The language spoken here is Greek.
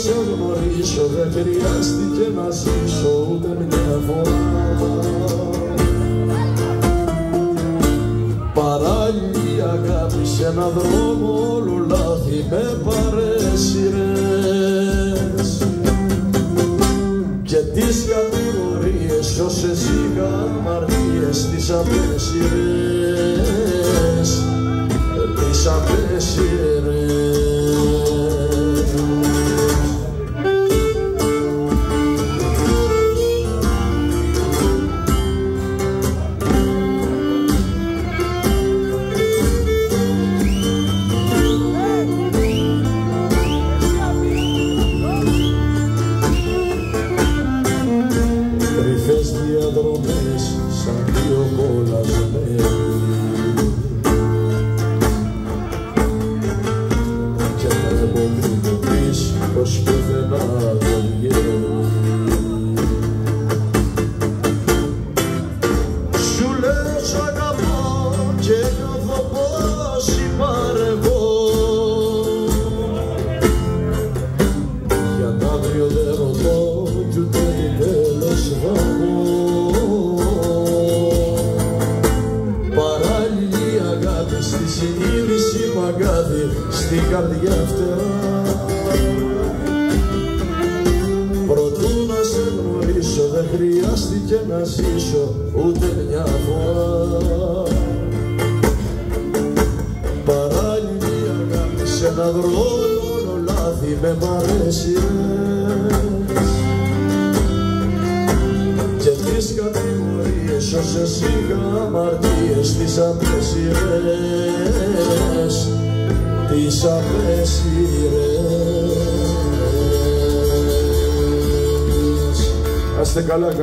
σε γνωρίσω δεν χρειάστηκε να ζήσω ούτε μια φορά. Παράλληλη αγάπη σε έναν δρόμο όλο λάθη με παρέσιρες και τις κατηγορίες όσες είχα αμαρτίες τις απέσιρες, τις απέσιρες. Διαδρομές σαν δύο κολλασμένοι και βλέπω πριν το πεις πως πουθενά δεν βγαίνει. Σου λέω σ' αγαπώ και νιώθω πως υπαρεύω, για τ' αύριο δεν ρωτώ κι ούτε τέλος θα πω. Στη συνείδηση μαγκάδι, στην καρδιά φτερά. Προτού να σε γνωρίσω δεν χρειάστηκε να ζήσω ούτε μια φορά. Παράλληλη αγάπη σε έναν δρόμο λάθη με παρέσιρες και τις κατηγορίες όσες είχα αμαρτίες τις απέσιρες, τις απέσιρες. Άστε καλά.